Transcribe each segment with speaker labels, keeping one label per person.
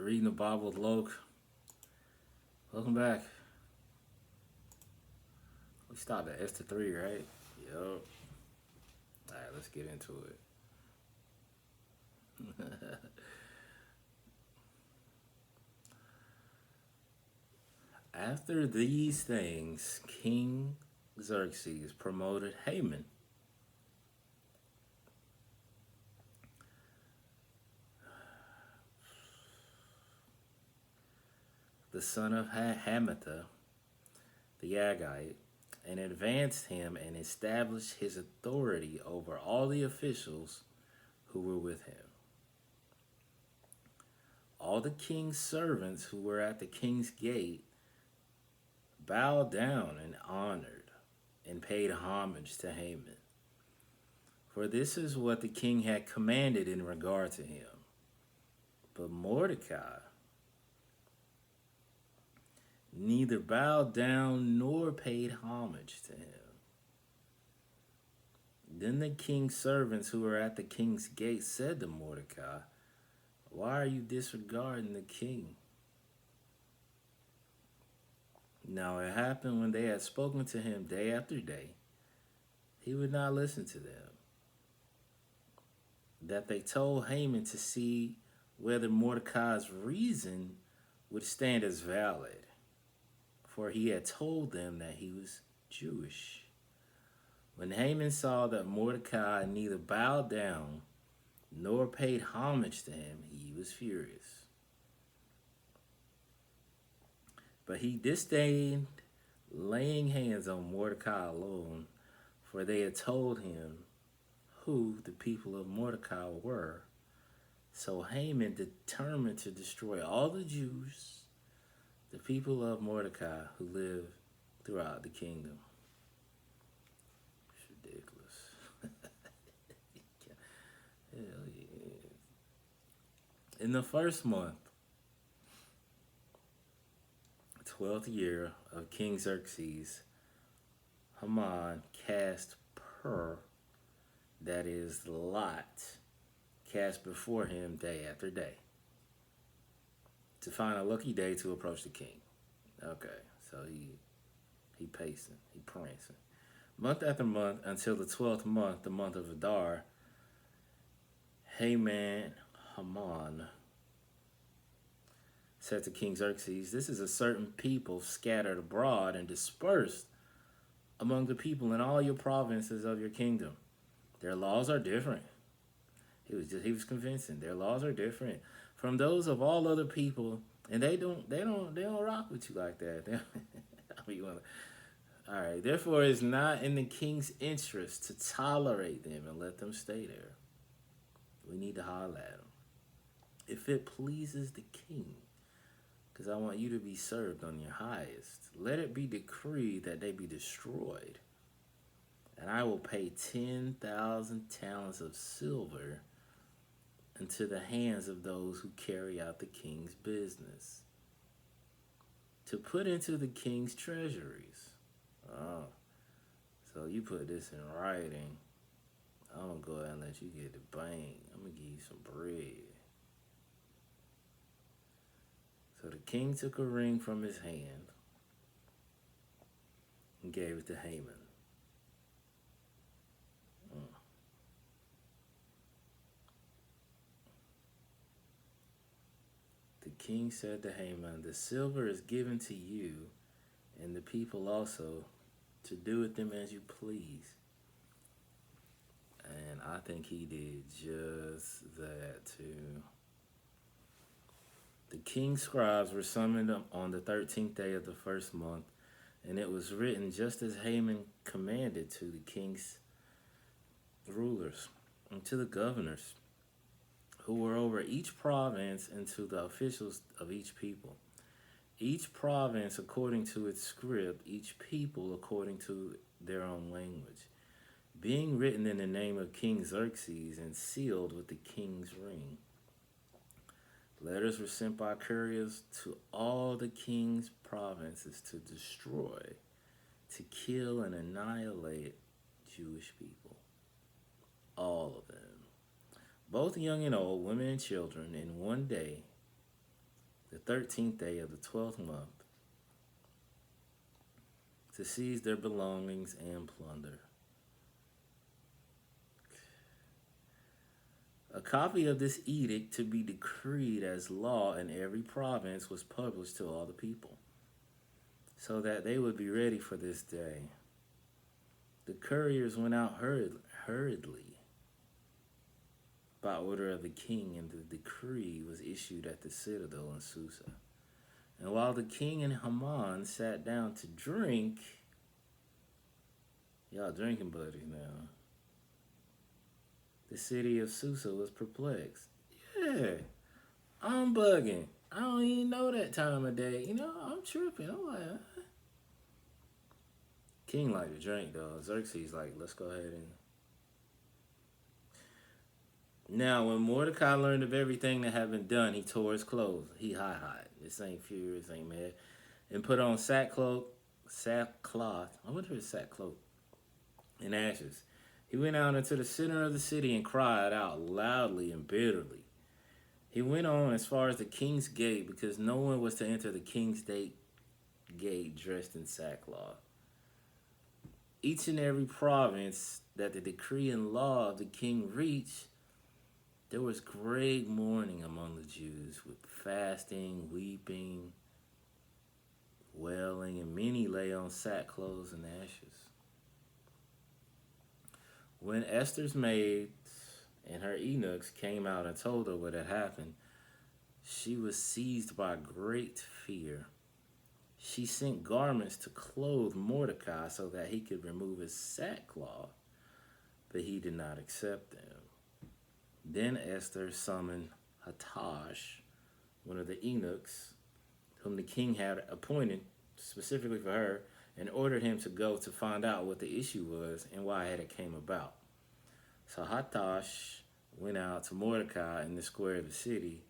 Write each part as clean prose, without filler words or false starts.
Speaker 1: Reading the Bible with Loke. Welcome back. We stopped at Esther 3, right? Yup. Alright, let's get into it. After these things, King Xerxes promoted Haman, the son of Hamatha, the Agagite, and advanced him and established his authority over all the officials who were with him. All the king's servants who were at the king's gate bowed down and honored and paid homage to Haman. For this is what the king had commanded in regard to him. But Mordecai neither bowed down nor paid homage to him. Then the king's servants who were at the king's gate said to Mordecai, "Why are you disregarding the king?" Now it happened when they had spoken to him day after day, he would not listen to them, that they told Haman to see whether Mordecai's reason would stand as valid, for he had told them that he was Jewish. When Haman saw that Mordecai neither bowed down nor paid homage to him, he was furious. But he disdained laying hands on Mordecai alone, for they had told him who the people of Mordecai were. So Haman determined to destroy all the Jews, the people of Mordecai who live throughout the kingdom. It's ridiculous. Hell yeah. In the first month, 12th year of King Xerxes, Haman cast pur, that is, lot, cast before him day after day, to find a lucky day to approach the king. Okay, so he pacing, he prancing. Month after month, until the 12th month, the month of Adar, Haman said to King Xerxes, "This is a certain people scattered abroad and dispersed among the people in all your provinces of your kingdom. Their laws are different." He was convincing. Their laws are different from those of all other people, and they don't rock with you like that. All right. Therefore, it's not in the king's interest to tolerate them and let them stay there. We need to holler at them. If it pleases the king, because I want you to be served on your highest, let it be decreed that they be destroyed. And I will pay 10,000 talents of silver into the hands of those who carry out the king's business, to put into the king's treasuries. Oh, so you put this in writing. I'm going to go ahead and let you get the bank. I'm going to give you some bread. So the king took a ring from his hand and gave it to Haman. The king said to Haman, "The silver is given to you and the people also, to do with them as you please." And I think he did just that too. The king's scribes were summoned on the 13th day of the first month, and it was written just as Haman commanded, to the king's rulers and to the governors who were over each province, and to the officials of each people. Each province according to its script, each people according to their own language, being written in the name of King Xerxes and sealed with the king's ring. Letters were sent by couriers to all the king's provinces to destroy, to kill and annihilate Jewish people. All of them, both young and old, women and children, in one day, the 13th day of the 12th month, to seize their belongings and plunder. A copy of this edict to be decreed as law in every province was published to all the people, so that they would be ready for this day. The couriers went out hurriedly by order of the king, and the decree was issued at the citadel in Susa. And while the king and Haman sat down to drink, y'all drinking buddies now, the city of Susa was perplexed. Yeah, I'm bugging. I don't even know that time of day. I'm tripping. I'm like, King like to drink though. Xerxes like, let's go ahead and. Now, when Mordecai learned of everything that had been done, he tore his clothes. He hot. This ain't furious, ain't mad. And put on sackcloth. I wonder if it's sackcloth. And ashes. He went out into the center of the city and cried out loudly and bitterly. He went on as far as the king's gate, because no one was to enter the king's gate dressed in sackcloth. Each and every province that the decree and law of the king reached, there was great mourning among the Jews, with fasting, weeping, wailing, and many lay on sackcloth and ashes. When Esther's maids and her eunuchs came out and told her what had happened, she was seized by great fear. She sent garments to clothe Mordecai so that he could remove his sackcloth, but he did not accept them. Then Esther summoned Hatash, one of the eunuchs, whom the king had appointed specifically for her, and ordered him to go to find out what the issue was and why it came about. So Hatash went out to Mordecai in the square of the city.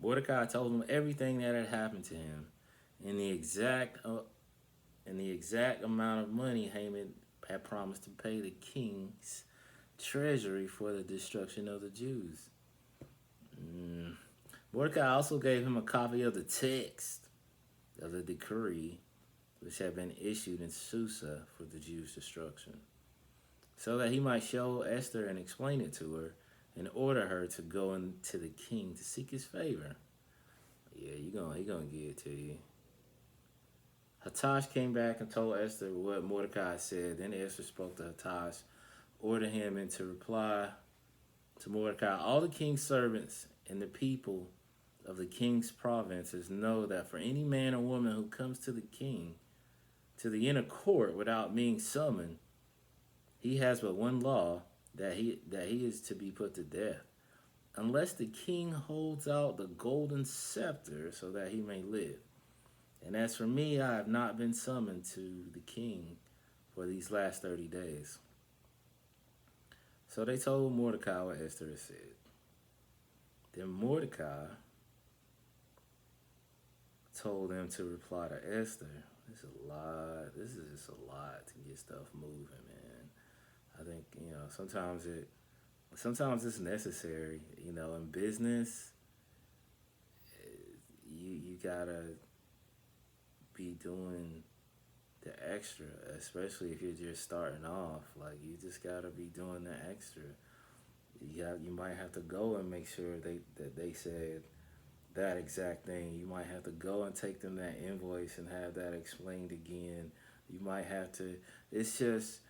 Speaker 1: Mordecai told him everything that had happened to him, and the exact amount of money Haman had promised to pay the king's treasury for the destruction of the Jews. Mordecai also gave him a copy of the text of the decree which had been issued in Susa for the Jews' destruction, so that he might show Esther and explain it to her and order her to go into the king to seek his favor. Yeah, he gonna give it to you. Hatash came back and told Esther what Mordecai said. Then Esther spoke to Hatash, ordered him to reply to Mordecai. All the king's servants and the people of the king's provinces know that for any man or woman who comes to the king, to the inner court without being summoned, he has but one law, that he is to be put to death, unless the king holds out the golden scepter so that he may live. And as for me, I have not been summoned to the king for these last 30 days. So they told Mordecai what Esther had said. Then Mordecai told them to reply to Esther. This is just a lot to get stuff moving, man. I think, sometimes it's necessary, in business. You gotta be doing the extra, especially if you're just starting off. Like, you just gotta be doing the extra. You might have to go and make sure that they said that exact thing. You might have to go and take them that invoice and have that explained again. You might have to. It's just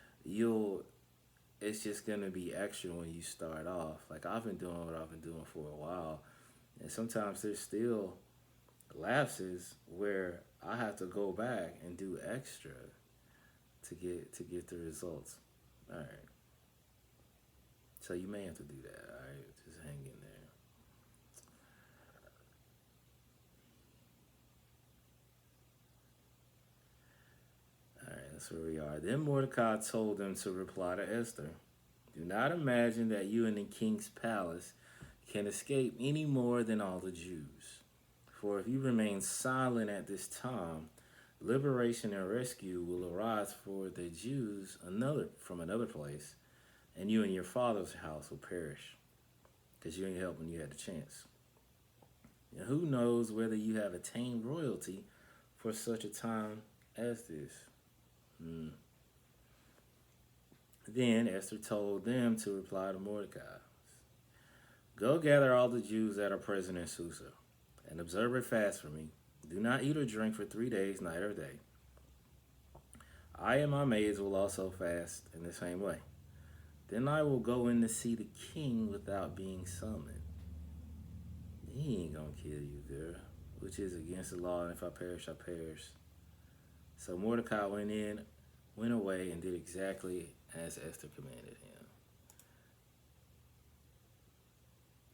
Speaker 1: gonna be extra when you start off. Like, I've been doing what I've been doing for a while, and sometimes there's still lapses where I have to go back and do extra to get the results. All right. So you may have to do that. All right, just hang in there. All right, that's where we are. Then Mordecai told them to reply to Esther. Do not imagine that you in the king's palace can escape any more than all the Jews. For if you remain silent at this time, liberation and rescue will arise for the Jews from another place, and you and your father's house will perish, because you didn't help when you had the chance. And who knows whether you have attained royalty for such a time as this? Hmm. Then Esther told them to reply to Mordecai, go gather all the Jews that are present in Susa, and observe a fast for me. Do not eat or drink for 3 days, night or day. I and my maids will also fast in the same way. Then I will go in to see the king without being summoned. He ain't gonna kill you, girl, which is against the law, and if I perish, I perish. So Mordecai went away, and did exactly as Esther commanded him.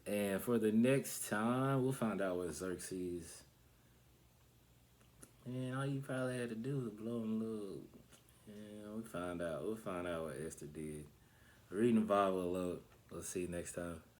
Speaker 1: And for the next time, we'll find out what Xerxes. Man, all you probably had to do was blow him a little. Yeah, we find out. We'll find out what Esther did. Reading the Bible a lot. We'll see you next time.